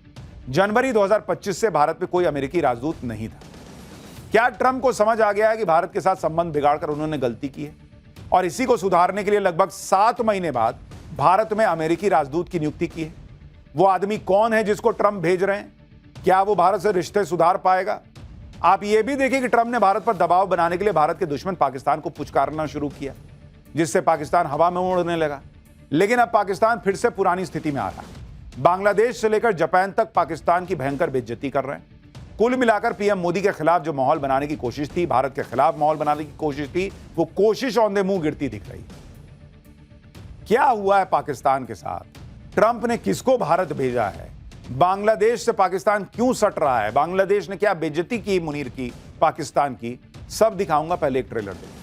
जनवरी 2025 से भारत में कोई अमेरिकी राजदूत नहीं था। क्या ट्रंप को समझ आ गया है कि भारत के साथ संबंध बिगाड़कर उन्होंने गलती की है, और इसी को सुधारने के लिए लगभग 7 महीने बाद भारत में अमेरिकी राजदूत की नियुक्ति की है? वो आदमी कौन है जिसको ट्रंप भेज रहे हैं? क्या वो भारत से रिश्ते सुधार पाएगा? आप ये भी देखिए कि ट्रंप ने भारत पर दबाव बनाने के लिए भारत के दुश्मन पाकिस्तान को पुचकारना शुरू किया, जिससे पाकिस्तान हवा में उड़ने लगा। लेकिन अब पाकिस्तान फिर से पुरानी स्थिति में आ रहा है। बांग्लादेश से लेकर जापान तक पाकिस्तान की भयंकर बेइज्जती कर रहे हैं। कुल मिलाकर पीएम मोदी के खिलाफ जो माहौल बनाने की कोशिश थी, भारत के खिलाफ माहौल बनाने की कोशिश थी, वो कोशिश औंधे मुंह गिरती दिख रही। क्या हुआ है पाकिस्तान के साथ? ट्रंप ने किसको भारत भेजा है? बांग्लादेश से पाकिस्तान क्यों सट रहा है? बांग्लादेश ने क्या बेइज्जती की मुनीर की, पाकिस्तान की? सब दिखाऊंगा, पहले एक ट्रेलर देखिए।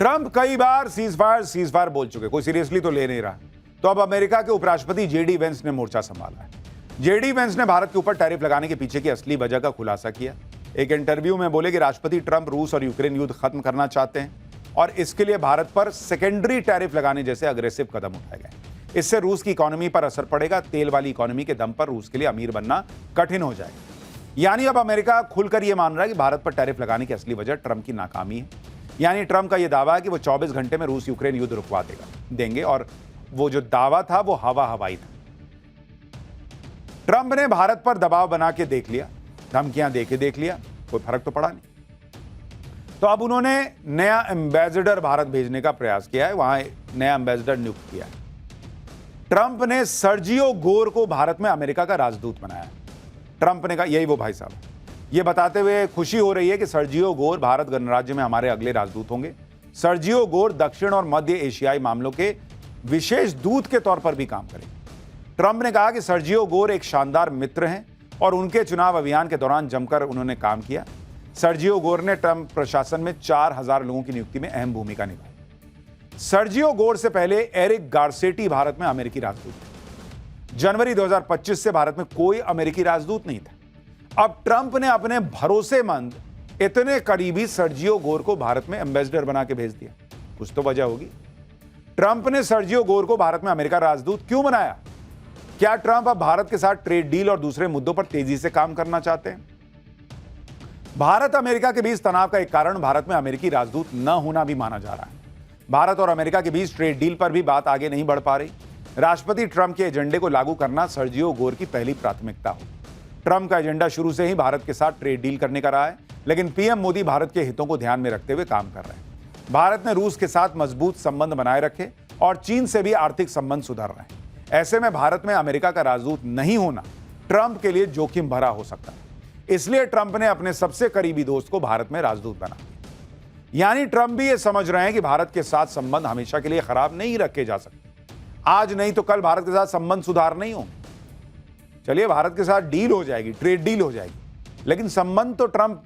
ट्रंप कई बार सीज फायर बोल चुके, कोई सीरियसली तो ले नहीं रहा। तो अब अमेरिका के उपराष्ट्रपति जेडी वेंस ने मोर्चा संभाला है। जेडी वेंस ने भारत के ऊपर टैरिफ लगाने के पीछे की असली वजह का खुलासा किया। एक इंटरव्यू में बोले कि राष्ट्रपति ट्रंप रूस और यूक्रेन युद्ध खत्म करना चाहते हैं और इसके लिए भारत पर सेकेंडरी टैरिफ लगाने जैसे अग्रेसिव कदम उठाए गए। इससे रूस की इकोनॉमी पर असर पड़ेगा। तेल वाली इकोनॉमी के दम पर रूस के लिए अमीर बनना कठिन हो जाएगा। यानी अब अमेरिका खुलकर यह मान रहा है कि भारत पर टैरिफ लगाने की असली वजह ट्रंप की नाकामी है। यानी ट्रंप का यह दावा है कि वो 24 घंटे में रूस यूक्रेन युद्ध रुकवा देंगे और वो जो दावा था वो हवाई था। ट्रंप ने भारत पर दबाव बना के देख लिया, धमकियां देके देख लिया, कोई फर्क तो पड़ा नहीं। तो अब उन्होंने नया एम्बेसडर भारत भेजने का प्रयास किया है, वहां नया एम्बेसडर नियुक्त किया है। ट्रंप ने सर्जियो गोर को भारत में अमेरिका का राजदूत बनाया। ट्रंप ने कहा, यही वो भाई साहब, ये बताते हुए खुशी हो रही है कि सर्जियो गोर भारत गणराज्य में हमारे अगले राजदूत होंगे। सर्जियो गोर दक्षिण और मध्य एशियाई मामलों के विशेष दूत के तौर पर भी काम करेंगे। ट्रंप ने कहा कि सर्जियो गोर एक शानदार मित्र हैं और उनके चुनाव अभियान के दौरान जमकर उन्होंने काम किया। सर्जियो गोर ने ट्रंप प्रशासन में 4000 लोगों की नियुक्ति में अहम भूमिका निभाई। सर्जियो गोर से पहले एरिक गार्सेटी भारत में अमेरिकी राजदूत थे। जनवरी 2025 से भारत में कोई अमेरिकी राजदूत नहीं था। अब ट्रंप ने अपने भरोसेमंद, इतने करीबी सर्जियो गोर को भारत में एम्बेसडर बना के भेज दिया। कुछ तो वजह होगी। ट्रंप ने सर्जियो गोर को भारत में अमेरिका राजदूत क्यों बनाया? क्या ट्रंप अब भारत के साथ ट्रेड डील और दूसरे मुद्दों पर तेजी से काम करना चाहते हैं? भारत अमेरिका के बीच तनाव का एक कारण भारत में अमेरिकी राजदूत न होना भी माना जा रहा है। भारत और अमेरिका के बीच ट्रेड डील पर भी बात आगे नहीं बढ़ पा रही। राष्ट्रपति ट्रंप के एजेंडे को लागू करना सर्जियो गोर की पहली प्राथमिकता हो। ट्रंप का एजेंडा शुरू से ही भारत के साथ ट्रेड डील करने का रहा है, लेकिन पीएम मोदी भारत के हितों को ध्यान में रखते हुए काम कर रहे हैं। भारत ने रूस के साथ मजबूत संबंध बनाए रखे और चीन से भी आर्थिक संबंध सुधार रहे हैं। ऐसे में भारत में अमेरिका का राजदूत नहीं होना ट्रंप के लिए जोखिम भरा हो सकता है। इसलिए ट्रंप ने अपने सबसे करीबी दोस्त को भारत में राजदूत बना दिया। यानी ट्रंप भी ये समझ रहे हैं कि भारत के साथ संबंध हमेशा के लिए खराब नहीं रखे जा सकते। आज नहीं तो कल भारत के साथ संबंध सुधार नहीं होंगे। चलिए, भारत के साथ डील हो जाएगी, ट्रेड डील हो जाएगी, लेकिन संबंध तो ट्रंप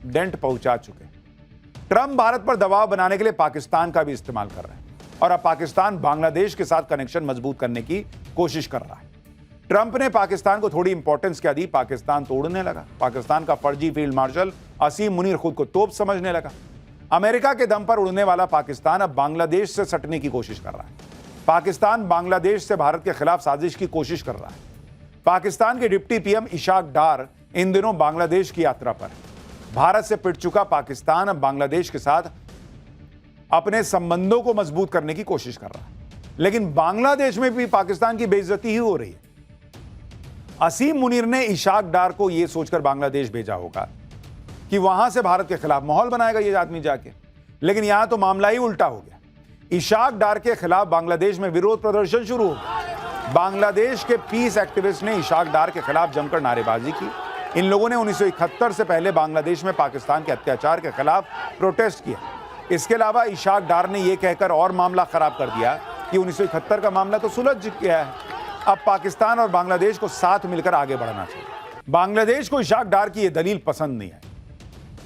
डेंट पहुंचा चुके हैं। ट्रंप भारत पर दबाव बनाने के लिए पाकिस्तान का भी इस्तेमाल कर रहे हैं और अब पाकिस्तान बांग्लादेश के साथ कनेक्शन मजबूत करने की कोशिश कर रहा है। ट्रंप ने पाकिस्तान को थोड़ी इंपॉर्टेंस क्या दी, पाकिस्तान तोड़ने लगा। पाकिस्तान का फर्जी फील्ड मार्शल असीम मुनीर खुद को तोप समझने लगा। अमेरिका के दम पर उड़ने वाला पाकिस्तान अब बांग्लादेश से सटने की कोशिश कर रहा है। पाकिस्तान बांग्लादेश से भारत के खिलाफ साजिश की कोशिश कर रहा है। पाकिस्तान के डिप्टी पीएम इशाक डार इन दिनों बांग्लादेश की यात्रा पर है। भारत से पिट चुका पाकिस्तान अब बांग्लादेश के साथ अपने संबंधों को मजबूत करने की कोशिश कर रहा है, लेकिन बांग्लादेश में भी पाकिस्तान की बेइज्जती ही हो रही है। असीम मुनीर ने इशाक डार को यह सोचकर बांग्लादेश भेजा होगा कि वहां से भारत के खिलाफ माहौल बनाएगा ये आदमी जाके, लेकिन यहां तो मामला ही उल्टा हो गया। इशाक डार के खिलाफ बांग्लादेश में विरोध प्रदर्शन शुरू हो गया। बांग्लादेश के पीस एक्टिविस्ट ने इशाक डार के खिलाफ जमकर नारेबाजी की। इन लोगों ने 1971 से पहले बांग्लादेश में पाकिस्तान के अत्याचार के खिलाफ प्रोटेस्ट किया। इसके अलावा इशाक डार ने यह कहकर और मामला खराब कर दिया कि 1971 का मामला तो सुलझ गया है, अब पाकिस्तान और बांग्लादेश को साथ मिलकर आगे बढ़ना चाहिए। बांग्लादेश को इशाक डार की यह दलील पसंद नहीं आई।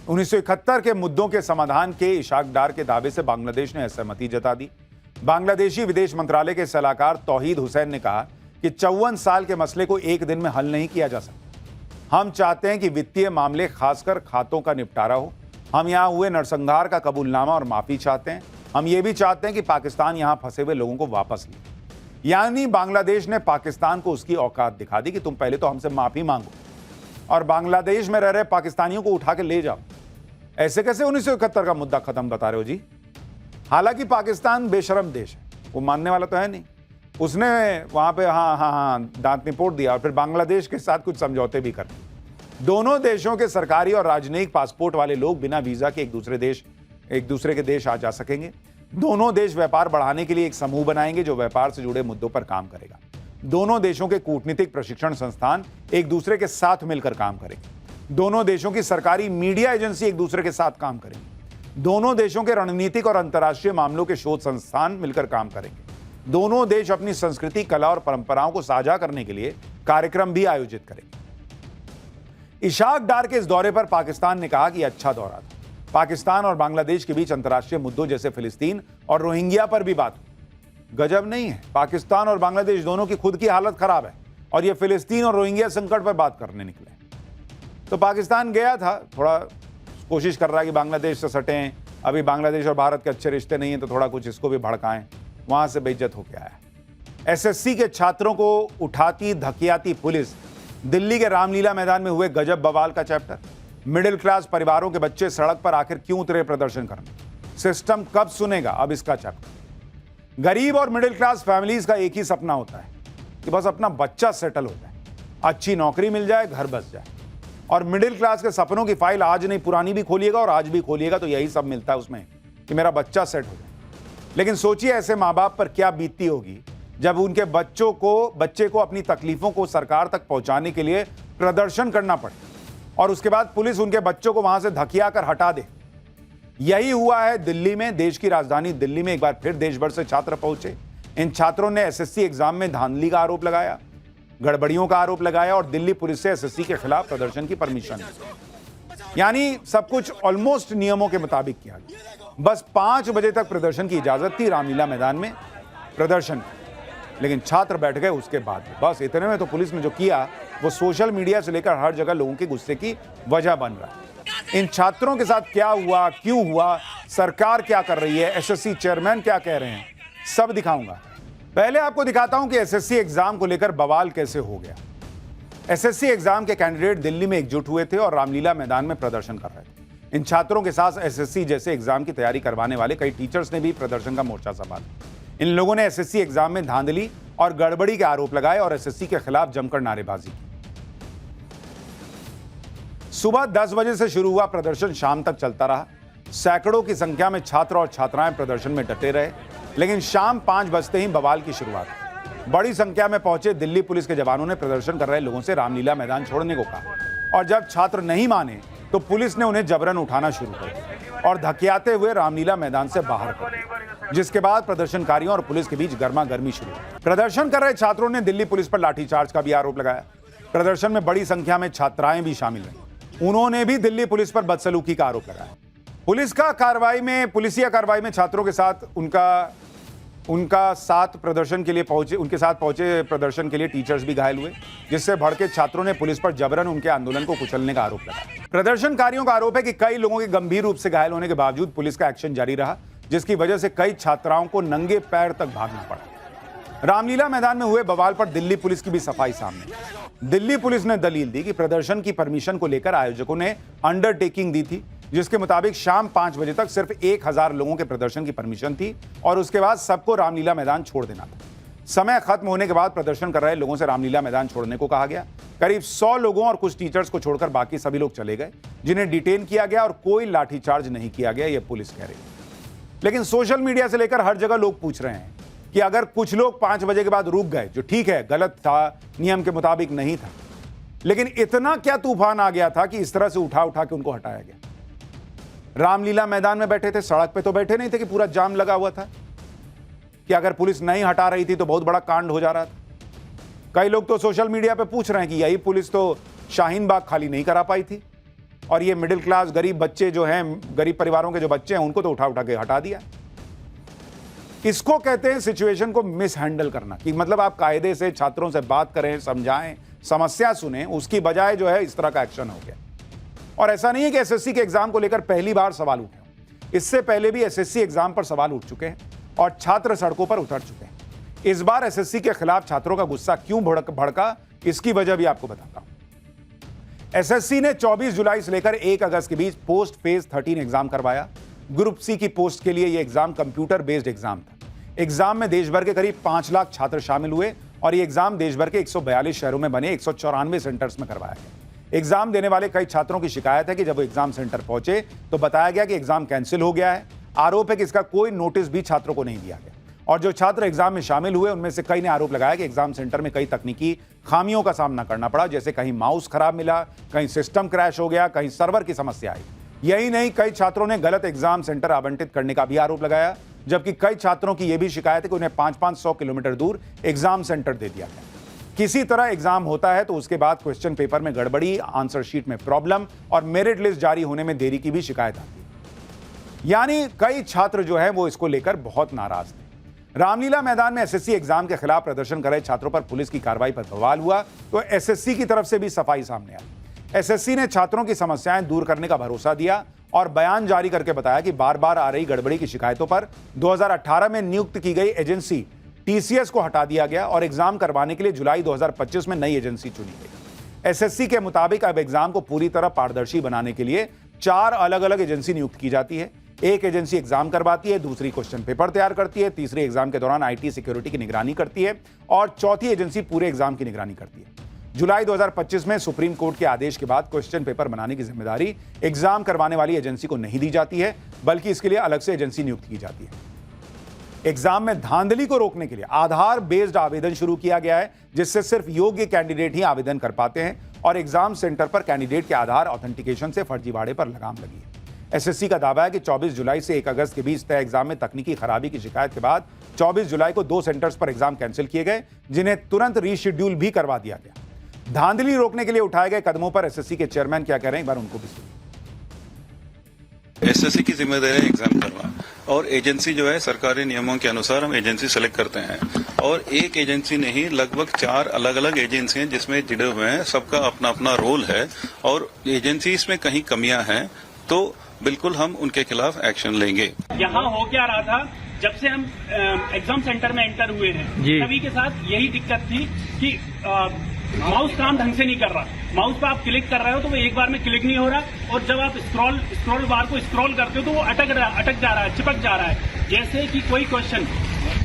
1971 के मुद्दों के समाधान के इशाक डार के दावे से बांग्लादेश ने असहमति जता दी। बांग्लादेशी विदेश मंत्रालय के सलाहकार तौहीद हुसैन ने कहा कि 54 साल के मसले को एक दिन में हल नहीं किया जा सकता। हम चाहते हैं कि वित्तीय मामले, खासकर खातों का निपटारा हो। हम यहां हुए नरसंहार का कबूलनामा और माफी चाहते हैं। हम ये भी चाहते हैं कि पाकिस्तान यहां फंसे हुए लोगों को वापस ले। यानी बांग्लादेश ने पाकिस्तान को उसकी औकात दिखा दी कि तुम पहले तो हमसे माफी मांगो और बांग्लादेश में रह रहे पाकिस्तानियों को उठा के ले जाओ। ऐसे कैसे 1971 का मुद्दा खत्म बता रहे हो जी? हालांकि पाकिस्तान बेशरम देश है, वो मानने वाला तो है नहीं। उसने वहां पे हाँ दांत निपोड़ दिया और फिर बांग्लादेश के साथ कुछ समझौते भी कर। दोनों देशों के सरकारी और राजनयिक पासपोर्ट वाले लोग बिना वीजा के एक दूसरे के देश आ जा सकेंगे। दोनों देश व्यापार बढ़ाने के लिए एक समूह बनाएंगे जो व्यापार से जुड़े मुद्दों पर काम करेगा। दोनों देशों के कूटनीतिक प्रशिक्षण संस्थान एक दूसरे के साथ मिलकर काम करेंगे। दोनों देशों की सरकारी मीडिया एजेंसी एक दूसरे के साथ काम करेंगे। दोनों देशों के रणनीतिक और अंतर्राष्ट्रीय मामलों के शोध संस्थान मिलकर काम करेंगे। दोनों देश अपनी संस्कृति, कला और परंपराओं को साझा करने के लिए कार्यक्रम भी आयोजित करेंगे। इशाक डार के इस दौरे पर पाकिस्तान ने कहा कि अच्छा दौरा था। पाकिस्तान और बांग्लादेश के बीच अंतर्राष्ट्रीय मुद्दों जैसे फिलिस्तीन और रोहिंग्या पर भी बात हुई। गजब नहीं है, पाकिस्तान और बांग्लादेश दोनों की खुद की हालत खराब है और ये फिलिस्तीन और रोहिंग्या संकट पर बात करने निकले। तो पाकिस्तान गया था, थोड़ा कोशिश कर रहा है कि बांग्लादेश से सटें, अभी बांग्लादेश और भारत के अच्छे रिश्ते नहीं हैं तो थोड़ा कुछ इसको भी भड़काएं, वहां से बेइज्जत होकर आया। एसएससी के छात्रों को उठाती धकियाती पुलिस, दिल्ली के रामलीला मैदान में हुए गजब बवाल का चैप्टर। मिडिल क्लास परिवारों के बच्चे सड़क पर आखिर क्यों उतरे प्रदर्शन करने, सिस्टम कब सुनेगा, अब इसका चैप्टर। गरीब और मिडिल क्लास फैमिलीज का एक ही सपना होता है कि बस अपना बच्चा सेटल हो जाए, अच्छी नौकरी मिल जाए, घर बस जाए। और मिडिल क्लास के सपनों की फाइल आज नहीं पुरानी भी खोलिएगा और आज भी खोलिएगा तो यही सब मिलता है उसमें कि मेरा बच्चा सेट हो जाए। लेकिन सोचिए ऐसे माँ बाप पर क्या बीतती होगी जब उनके बच्चे को अपनी तकलीफों को सरकार तक पहुंचाने के लिए प्रदर्शन करना पड़े और उसके बाद पुलिस उनके बच्चों को वहां से धकिया कर हटा दे। यही हुआ है दिल्ली में। देश की राजधानी दिल्ली में एक बार फिर देश भर से छात्र पहुंचे। इन छात्रों ने एसएससी एग्जाम में धांधली का आरोप लगाया, गड़बड़ियों का आरोप लगाया और दिल्ली पुलिस से एसएससी के खिलाफ प्रदर्शन की परमिशन ली। यानी सब कुछ ऑलमोस्ट नियमों के मुताबिक किया गया। बस 5 बजे तक प्रदर्शन की इजाजत थी रामलीला मैदान में प्रदर्शन, लेकिन छात्र बैठ गए उसके बाद। बस इतने में तो पुलिस ने जो किया वो सोशल मीडिया से लेकर हर जगह लोगों के गुस्से की वजह बन रहा है। इन छात्रों के साथ क्या हुआ, क्यों हुआ, सरकार क्या कर रही है, एसएससी चेयरमैन क्या कह रहे हैं, सब दिखाऊंगा। पहले आपको दिखाता हूं कि एसएससी एग्जाम को लेकर बवाल कैसे हो गया। एसएससी एग्जाम के कैंडिडेट दिल्ली में एकजुट हुए थे और रामलीला मैदान में प्रदर्शन कर रहे थे। इन छात्रों के साथ एसएससी जैसे एग्जाम की तैयारी करवाने वाले कई टीचर्स ने भी प्रदर्शन का मोर्चा संभाला। इन लोगों ने एसएससी एग्जाम में धांधली और गड़बड़ी के आरोप लगाए और एसएससी के खिलाफ जमकर नारेबाजी की। सुबह 10 बजे से शुरू हुआ प्रदर्शन शाम तक चलता रहा। सैकड़ों की संख्या में छात्र और छात्राएं प्रदर्शन में डटे रहे, लेकिन शाम 5 बजते ही बवाल की शुरुआत हुई। बड़ी संख्या में पहुंचे दिल्ली पुलिस के जवानों ने प्रदर्शन कर रहे लोगों से रामलीला मैदान छोड़ने को कहा और जब छात्र नहीं माने तो पुलिस ने उन्हें जबरन उठाना शुरू कर दिया और धकियाते हुए रामलीला मैदान से बाहर कर दिया, जिसके बाद प्रदर्शनकारियों और पुलिस के बीच गर्मा गर्मी शुरू हुई। प्रदर्शन कर रहे छात्रों ने दिल्ली पुलिस पर लाठीचार्ज का भी आरोप लगाया। प्रदर्शन में बड़ी संख्या में छात्राएं भी शामिल रहीं, उन्होंने भी दिल्ली पुलिस पर बदसलूकी का आरोप लगाया। पुलिसिया कार्रवाई में छात्रों के साथ उनके साथ पहुंचे प्रदर्शन के लिए टीचर्स भी घायल हुए, जिससे भड़के छात्रों ने पुलिस पर जबरन उनके आंदोलन को कुचलने का आरोप लगाया। प्रदर्शनकारियों का आरोप है कि कई लोगों के गंभीर रूप से घायल होने के बावजूद पुलिस का एक्शन जारी रहा, जिसकी वजह से कई छात्राओं को नंगे पैर तक भागना पड़ा। रामलीला मैदान में हुए बवाल पर दिल्ली पुलिस की भी सफाई सामने। दिल्ली पुलिस ने दलील दी कि प्रदर्शन की परमिशन को लेकर आयोजकों ने अंडरटेकिंग दी थी, जिसके मुताबिक शाम 5 बजे तक सिर्फ 1000 लोगों के प्रदर्शन की परमिशन थी और उसके बाद सबको रामलीला मैदान छोड़ देना था। समय खत्म होने के बाद प्रदर्शन कर रहे लोगों से रामलीला मैदान छोड़ने को कहा गया। करीब 100 लोगों और कुछ टीचर्स को छोड़कर बाकी सभी लोग चले गए, जिन्हें डिटेन किया गया और कोई लाठीचार्ज नहीं किया गया, यह पुलिस कह रही है। लेकिन सोशल मीडिया से लेकर हर जगह लोग पूछ रहे हैं कि अगर कुछ लोग 5 बजे के बाद रुक गए, जो ठीक है, गलत था, नियम के मुताबिक नहीं था, लेकिन इतना क्या तूफान आ गया था कि इस तरह से उठा के उनको हटाया गया। रामलीला मैदान में बैठे थे, सड़क पे तो बैठे नहीं थे कि पूरा जाम लगा हुआ था कि अगर पुलिस नहीं हटा रही थी तो बहुत बड़ा कांड हो जा रहा था। कई लोग तो सोशल मीडिया पे पूछ रहे हैं कि यही पुलिस तो शाहीन बाग खाली नहीं करा पाई थी और ये मिडिल क्लास गरीब बच्चे जो हैं, गरीब परिवारों के जो बच्चे हैं, उनको तो उठा के हटा दिया। इसको कहते हैं सिचुएशन को मिस हैंडल करना, कि मतलब आप कायदे से छात्रों से बात करें, समझाएं, समस्या सुने, उसकी बजाय जो है इस तरह का एक्शन हो गया। और ऐसा नहीं है कि एसएससी के एग्जाम को लेकर पहली बार सवाल उठे, इससे पहले भी एसएससी एग्जाम पर सवाल उठ चुके हैं और छात्र सड़कों पर उतर चुके हैं। इस बार एसएससी के खिलाफ छात्रों का गुस्सा क्यों भड़का, इसकी वजह भी आपको बताता हूं। एसएससी ने 24 जुलाई से लेकर 1 अगस्त के बीच पोस्ट फेज 13 एग्जाम करवाया। ग्रुप सी की पोस्ट के लिए यह एग्जाम कंप्यूटर बेस्ड एग्जाम था। एग्जाम में देश भर के करीब 5 लाख छात्र शामिल हुए और यह एग्जाम देश भर के 142 शहरों में बने 194 सेंटर्स में करवाया गया। एग्जाम देने वाले कई छात्रों की शिकायत है कि जब वो एग्जाम सेंटर पहुंचे तो बताया गया कि एग्जाम कैंसिल हो गया है। आरोप है कि इसका कोई नोटिस भी छात्रों को नहीं दिया गया और जो छात्र एग्जाम में शामिल हुए उनमें से कई ने आरोप लगाया कि एग्जाम सेंटर में कई तकनीकी खामियों का सामना करना पड़ा, जैसे कहीं माउस खराब मिला, कहीं सिस्टम क्रैश हो गया, कहीं सर्वर की समस्या आई। यही नहीं, कई छात्रों ने गलत एग्जाम सेंटर आवंटित करने का भी आरोप लगाया, जबकि कई छात्रों की यह भी शिकायत है कि उन्हें 500 किलोमीटर दूर एग्जाम सेंटर दे दिया गया। किसी तरह एग्जाम होता है तो उसके बाद क्वेश्चन पेपर में गड़बड़ी, आंसर शीट में प्रॉब्लम और मेरिट लिस्ट जारी होने में देरी की भी शिकायत आती है। यानी कई छात्र जो है वो इसको लेकर बहुत नाराज थे। रामलीला मैदान में एसएससी एग्जाम के खिलाफ प्रदर्शन कर रहे छात्रों पर पुलिस की कार्रवाई पर बवाल हुआ तो एसएससी की तरफ से भी सफाई सामने आई। एसएससी ने छात्रों की समस्याएं दूर करने का भरोसा दिया और बयान जारी करके बताया कि बार बार आ रही गड़बड़ी की शिकायतों पर 2018 में नियुक्त की गई एजेंसी टीसीएस को हटा दिया गया और एग्जाम करवाने के लिए जुलाई 2025 में नई एजेंसी चुनी गई। एसएससी के मुताबिक अब एग्जाम को पूरी तरह पारदर्शी बनाने के लिए 4 अलग अलग एजेंसी नियुक्त की जाती है। एक एजेंसी एग्जाम करवाती है, दूसरी क्वेश्चन पेपर तैयार करती है, तीसरी एग्जाम के दौरान आईटी सिक्योरिटी की निगरानी करती है और चौथी एजेंसी पूरे एग्जाम की निगरानी करती है। जुलाई 2025 में सुप्रीम कोर्ट के आदेश के बाद क्वेश्चन पेपर बनाने की जिम्मेदारी एग्जाम करवाने वाली एजेंसी को नहीं दी जाती है, बल्कि इसके लिए अलग से एजेंसी नियुक्त की जाती है। एग्जाम में धांधली को रोकने के लिए आधार बेस्ड आवेदन शुरू किया गया है, जिससे सिर्फ योग्य कैंडिडेट ही आवेदन कर पाते हैं और एग्जाम सेंटर पर कैंडिडेट के आधार ऑथेंटिकेशन से फर्जीवाड़े पर लगाम लगी है। एसएससी का दावा है कि 24 जुलाई से 1 अगस्त के बीच तय एग्जाम में तकनीकी खराबी की शिकायत के बाद 24 जुलाई को 2 सेंटर्स पर एग्जाम कैंसिल किए गए, जिन्हें तुरंत रीशेड्यूल भी करवा दिया गया। धांधली रोकने के लिए उठाए गए कदमों पर एसएससी के चेयरमैन क्या कह रहे हैं, एक बार उनको भी सुनिए। एसएससी की जिम्मेदारी है एग्जाम करवाना और एजेंसी जो है सरकारी नियमों के अनुसार हम एजेंसी सेलेक्ट करते हैं और एक एजेंसी नहीं लगभग 4 अलग अलग एजेंसी हैं जिसमें जुड़े हुए हैं, सबका अपना अपना रोल है और एजेंसी में कहीं कमियां हैं तो बिल्कुल हम उनके खिलाफ एक्शन लेंगे। यहाँ हो क्या रहा था, जब से हम एग्जाम सेंटर में एंटर हुए हैं सभी के साथ यही दिक्कत थी कि माउस काम ढंग से नहीं कर रहा। माउस पे आप क्लिक कर रहे हो तो वो एक बार में क्लिक नहीं हो रहा और जब आप स्क्रॉल बार को स्क्रॉल करते हो तो वो अटक जा रहा है, चिपक जा रहा है। जैसे कि कोई क्वेश्चन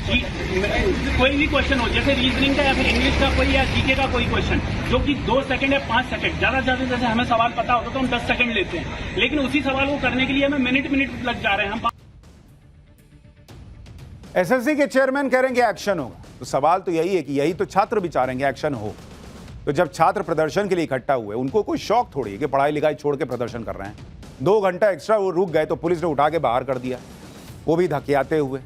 कोई भी क्वेश्चन हो, जैसे रीजनिंग का या फिर इंग्लिश का कोई या जीके का कोई क्वेश्चन जो कि 2 सेकंड या 5 सेकंड ज्यादा जैसे हमें सवाल पता होता तो हम 10 सेकंड लेते हैं, लेकिन उसी सवाल को करने के लिए हमें मिनट लग जा रहे हैं। हम एसएससी के चेयरमैन कह रहे हैं कि एक्शन होगा, तो सवाल तो यही है कि यही तो छात्र भी चाह रहे हैं कि एक्शन हो। तो जब छात्र प्रदर्शन के लिए इकट्ठा हुए, उनको कोई शौक थोड़ी है कि पढ़ाई लिखाई छोड़ के प्रदर्शन कर रहे हैं। 2 घंटा एक्स्ट्रा वो रुक गए तो पुलिस ने उठा के बाहर कर दिया, वो भी धकियाते हुए।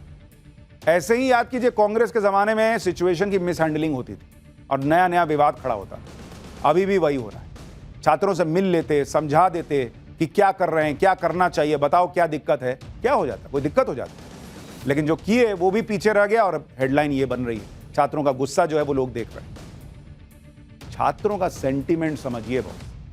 ऐसे ही याद कीजिए कांग्रेस के जमाने में सिचुएशन की मिसहैंडलिंग होती थी और नया नया विवाद खड़ा होता, अभी भी वही हो रहा है। छात्रों से मिल लेते, समझा देते कि क्या कर रहे हैं, क्या करना चाहिए, बताओ क्या दिक्कत है, क्या हो जाता, कोई दिक्कत हो जाती है। लेकिन जो किए वो भी पीछे रह गया और हेडलाइन ये बन रही है। छात्रों का गुस्सा जो है वो लोग देख रहे हैं। छात्रों का सेंटीमेंट समझिए बहुत।